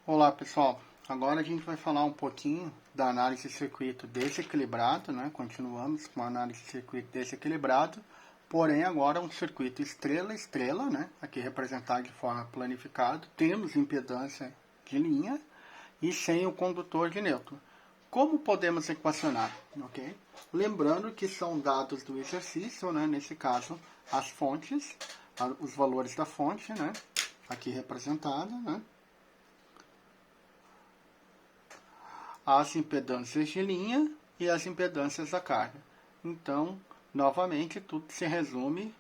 Olá pessoal, agora a gente vai falar um pouquinho da análise de circuito desequilibrado, né? Continuamos com a análise de circuito desequilibrado, porém agora um circuito estrela-estrela, né? Aqui representado de forma planificada, temos impedância de linha e sem o condutor de neutro. Como podemos equacionar? Ok? Lembrando que são dados do exercício, né? Nesse caso, as fontes, os valores da fonte, né? Aqui representada, né? As impedâncias de linha e as impedâncias da carga. Então, novamente, tudo se resume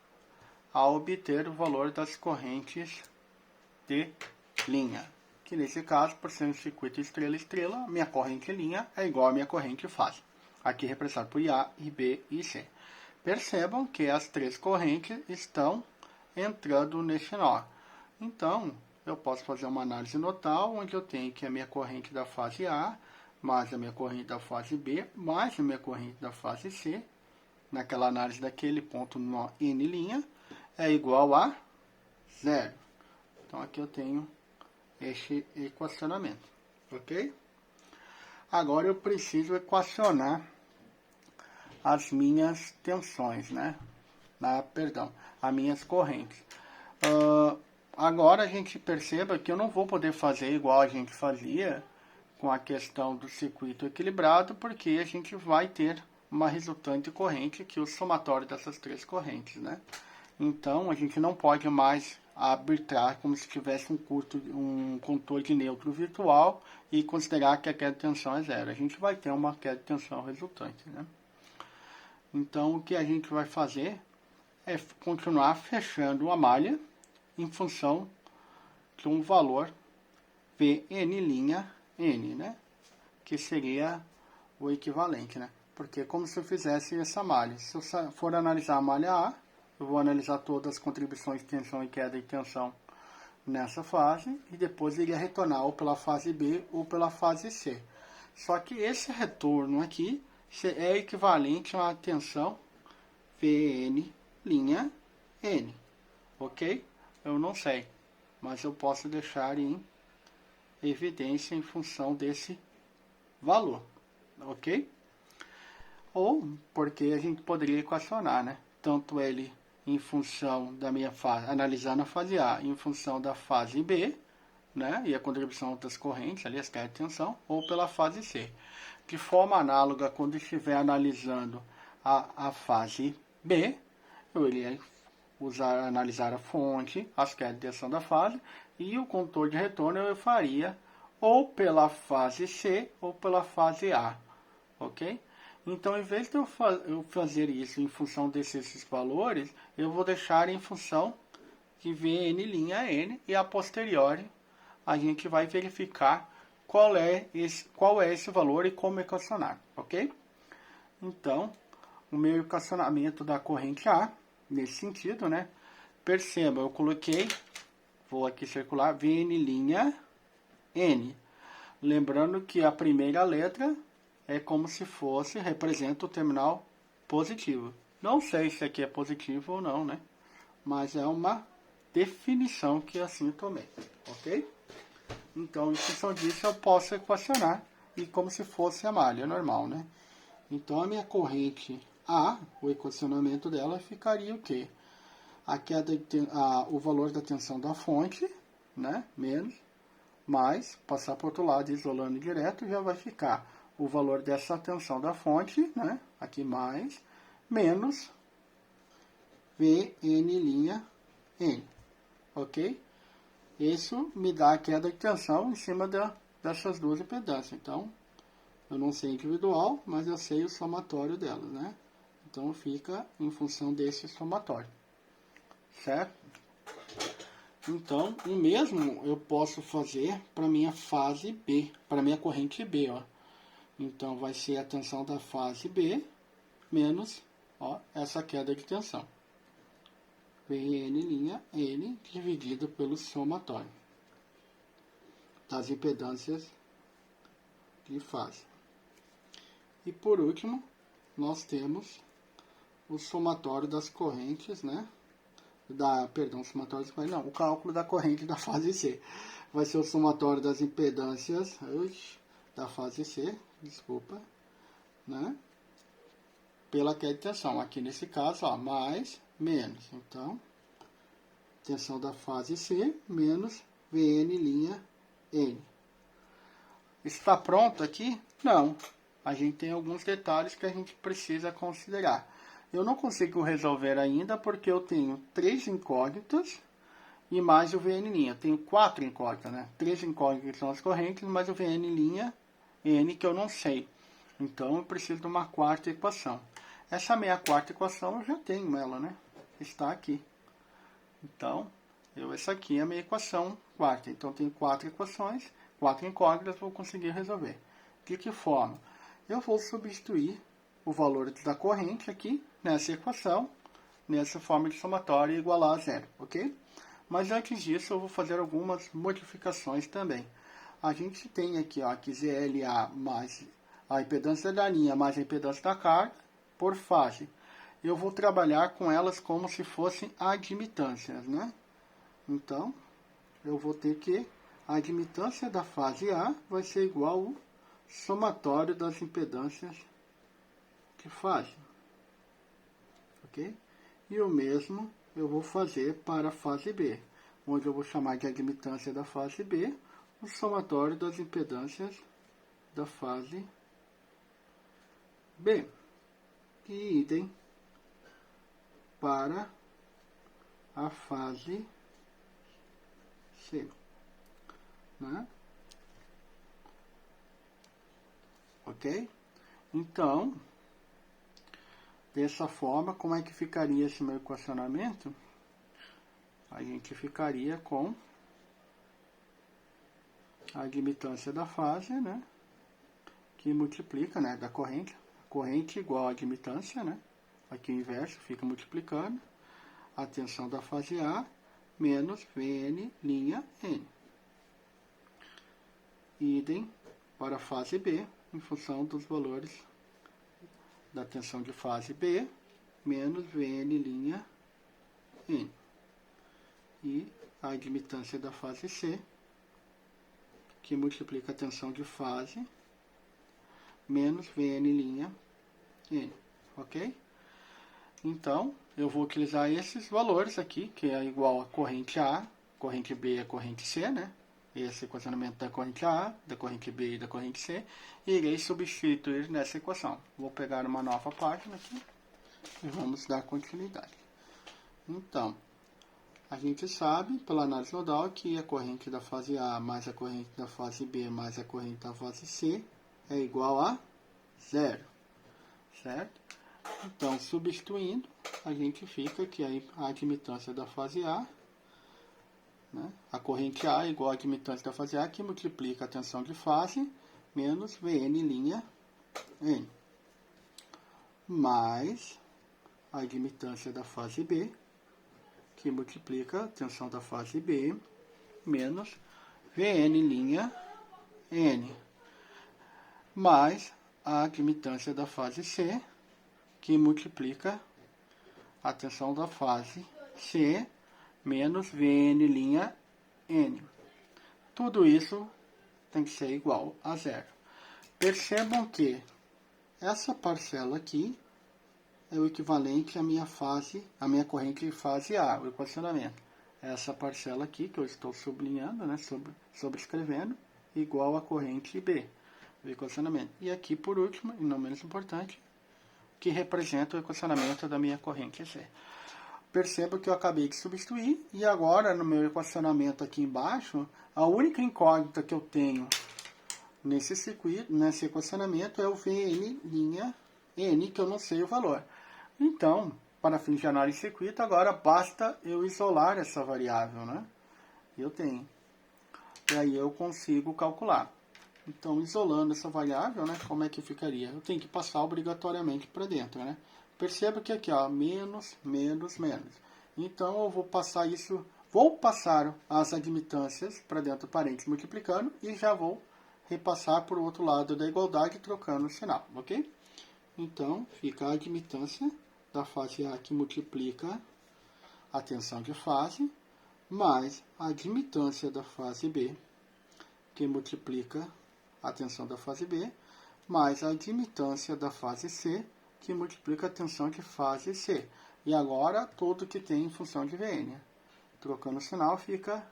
a obter o valor das correntes de linha. Que nesse caso, por ser um circuito estrela-estrela, minha corrente linha é igual à minha corrente fase. Aqui representado por A, I, B e C. Percebam que as três correntes estão entrando nesse nó. Então, eu posso fazer uma análise nodal, onde eu tenho que a minha corrente da fase A mais a minha corrente da fase B, mais a minha corrente da fase C, naquela análise daquele ponto nó N', é igual a zero. Então, aqui eu tenho este equacionamento, ok? Agora eu preciso equacionar as minhas tensões, né? As minhas correntes. Agora a gente perceba que eu não vou poder fazer igual a gente fazia com a questão do circuito equilibrado, porque a gente vai ter uma resultante corrente, que é o somatório dessas três correntes, né? Então, a gente não pode mais arbitrar como se tivesse um controle de neutro virtual e considerar que a queda de tensão é zero. A gente vai ter uma queda de tensão resultante, né? Então, o que a gente vai fazer é continuar fechando a malha em função de um valor Vn', N, né? Que seria o equivalente, né? Porque é como se eu fizesse essa malha. Se eu for analisar a malha A, eu vou analisar todas as contribuições de tensão e queda de tensão nessa fase e depois iria retornar ou pela fase B ou pela fase C. Só que esse retorno aqui é equivalente a uma tensão Vn', N, ok? Eu não sei, mas eu posso deixar em evidência em função desse valor, ok? Ou porque a gente poderia equacionar, né? Tanto ele em função da minha fase, analisando a fase A, em função da fase B, né? E a contribuição das correntes, ali as quedas de tensão, ou pela fase C. De forma análoga, quando estiver analisando a fase B, eu iria analisar a fonte, as quedas de tensão da fase, e o controle de retorno eu faria ou pela fase C ou pela fase A, ok? Então, em vez de eu fazer isso em função desses valores, eu vou deixar em função de Vn', N, e a posteriori a gente vai verificar qual é esse valor e como equacionar, ok? Então, o meu equacionamento da corrente A, nesse sentido, né? Perceba, eu coloquei, vou aqui circular, Vn', N. Lembrando que a primeira letra é como se fosse, representa o terminal positivo. Não sei se aqui é positivo ou não, né? Mas é uma definição que assim eu tomei, ok? Então, em função disso, eu posso equacionar e como se fosse a malha normal, né? Então, a minha corrente A, o equacionamento dela ficaria o quê? O valor da tensão da fonte, né? Menos, mais, passar para o outro lado, isolando direto, já vai ficar o valor dessa tensão da fonte, né? Aqui mais, menos Vn', N, ok? Isso me dá a queda de tensão em cima dessas duas impedâncias. Então, eu não sei individual, mas eu sei o somatório delas, né? Então, fica em função desse somatório, certo? Então, o mesmo eu posso fazer para minha fase B, para minha corrente B, ó. Então, vai ser a tensão da fase B menos, ó, essa queda de tensão. Vn', N, dividido pelo somatório das impedâncias de fase. E por último, nós temos o somatório das correntes, né? O cálculo da corrente da fase C. vai ser o somatório das impedâncias da fase C, desculpa, né? Pela queda de tensão. Aqui nesse caso, ó, mais, menos. Então, tensão da fase C menos Vn' N. Está pronto aqui? Não. A gente tem alguns detalhes que a gente precisa considerar. Eu não consigo resolver ainda porque eu tenho 3 incógnitas e mais o Vn'. Eu tenho 4 incógnitas, né? 3 incógnitas são as correntes, mais o Vn' N que eu não sei. Então, eu preciso de uma quarta equação. Essa minha quarta equação eu já tenho ela, né? Está aqui. Então, essa aqui é a minha equação quarta. Então, eu tenho 4 equações, 4 incógnitas, vou conseguir resolver. De que forma? Eu vou substituir o valor da corrente aqui nessa equação, nessa forma de somatório e igualar a zero, ok? Mas antes disso, eu vou fazer algumas modificações também. A gente tem aqui, ó, que ZLA mais a impedância da linha mais a impedância da carga por fase. Eu vou trabalhar com elas como se fossem admitâncias, né? Então, eu vou ter que a admitância da fase A vai ser igual ao somatório das impedâncias de fase. Ok? E o mesmo eu vou fazer para a fase B, onde eu vou chamar de admitância da fase B o somatório das impedâncias da fase B. E idem para a fase C. Né? Ok? Então, dessa forma, como é que ficaria esse meu equacionamento? A gente ficaria com a admitância da fase, né? Que multiplica, né? Da corrente. Corrente igual a admitância, né? Aqui o inverso, fica multiplicando. A tensão da fase A menos Vn' N. Idem para a fase B, em função dos valores da tensão de fase B, menos Vn' N. E a admitância da fase C, que multiplica a tensão de fase, menos Vn' N. Ok? Então, eu vou utilizar esses valores aqui, que é igual a corrente A, corrente B e a corrente C, né? Esse equacionamento da corrente A, da corrente B e da corrente C, e irei substituir nessa equação. Vou pegar uma nova página aqui e vamos dar continuidade. Então, a gente sabe, pela análise nodal, que a corrente da fase A mais a corrente da fase B mais a corrente da fase C é igual a zero, certo? Então, substituindo, a gente fica que a admitância da fase A, né? A corrente A é igual à admitância da fase A, que multiplica a tensão de fase, menos Vn' N, mais a admitância da fase B, que multiplica a tensão da fase B, menos Vn' N, mais a admitância da fase C, que multiplica a tensão da fase C, menos Vn' N. Tudo isso tem que ser igual a zero. Percebam que essa parcela aqui é o equivalente à minha fase, à minha corrente de fase A, o equacionamento. Essa parcela aqui, que eu estou sublinhando, né, sobrescrevendo, igual à corrente B, o equacionamento. E aqui, por último, e não menos importante, que representa o equacionamento da minha corrente C. Perceba que eu acabei de substituir, e agora, no meu equacionamento aqui embaixo, a única incógnita que eu tenho nesse circuito, nesse equacionamento, é o Vn' N, que eu não sei o valor. Então, para fins de análise de circuito, agora basta eu isolar essa variável, né? Eu tenho. E aí eu consigo calcular. Então, isolando essa variável, né, como é que ficaria? Eu tenho que passar obrigatoriamente para dentro, né? Perceba que aqui, ó, menos, menos, menos. Então, eu vou passar isso, vou passar as admitâncias para dentro do parênteses multiplicando e já vou repassar para o outro lado da igualdade trocando o sinal, ok? Então, fica a admitância da fase A que multiplica a tensão de fase, mais a admitância da fase B, que multiplica a tensão da fase B, mais a admitância da fase C, que multiplica a tensão de fase C. E agora, tudo que tem em função de Vn. Trocando o sinal, fica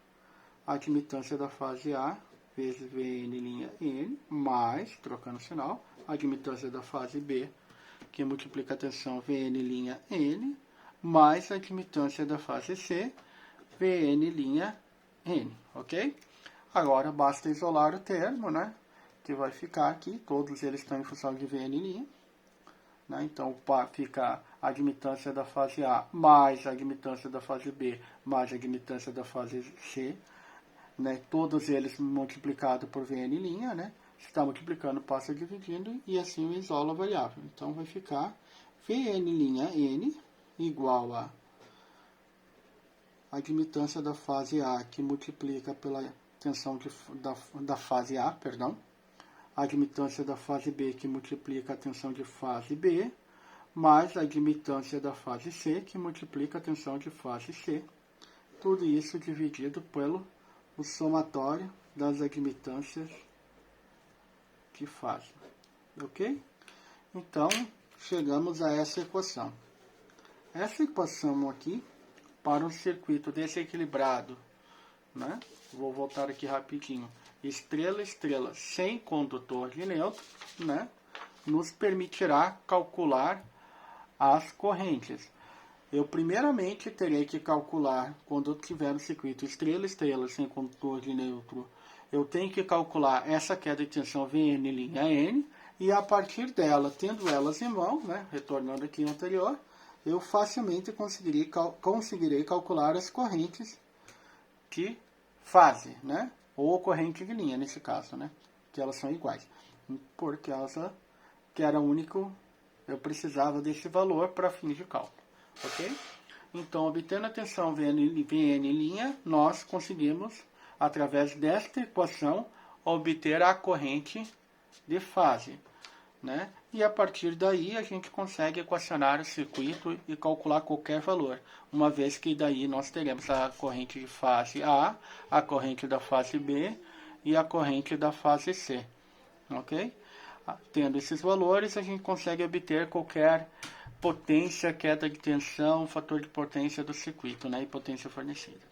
a admitância da fase A vezes Vn', mais, trocando o sinal, a admitância da fase B, que multiplica a tensão Vn', mais a admitância da fase C, Vn', ok? Agora, basta isolar o termo, né? Que vai ficar aqui, todos eles estão em função de Vn', né? Então, fica a admitância da fase A mais a admitância da fase B mais a admitância da fase C, né? Todos eles multiplicados por Vn', né? Se está multiplicando, passa dividindo e assim isola a variável. Então, vai ficar Vn', igual a admitância da fase A, que multiplica pela tensão da fase A, perdão. A admitância da fase B, que multiplica a tensão de fase B, mais a admitância da fase C, que multiplica a tensão de fase C. Tudo isso dividido pelo o somatório das admitâncias de fase. Ok? Então, chegamos a essa equação. Essa equação aqui, para um circuito desequilibrado, né? Vou voltar aqui rapidinho. Estrela, estrela, sem condutor de nêutron, né? Nos permitirá calcular as correntes. Eu primeiramente terei que calcular, quando eu tiver no circuito estrela, estrela, sem condutor de nêutron, eu tenho que calcular essa queda de tensão Vn', e a partir dela, tendo elas em mão, né? Retornando aqui ao anterior, eu facilmente conseguirei calcular as correntes de fase, né? Ou corrente de linha, nesse caso, né? Que elas são iguais. Por causa que era único, eu precisava desse valor para fins de cálculo. Ok? Então, obtendo a tensão Vn', nós conseguimos, através desta equação, obter a corrente de fase, né? E a partir daí a gente consegue equacionar o circuito e calcular qualquer valor, uma vez que daí nós teremos a corrente de fase A, a corrente da fase B e a corrente da fase C, ok? Tendo esses valores, a gente consegue obter qualquer potência, queda de tensão, fator de potência do circuito, né, e potência fornecida.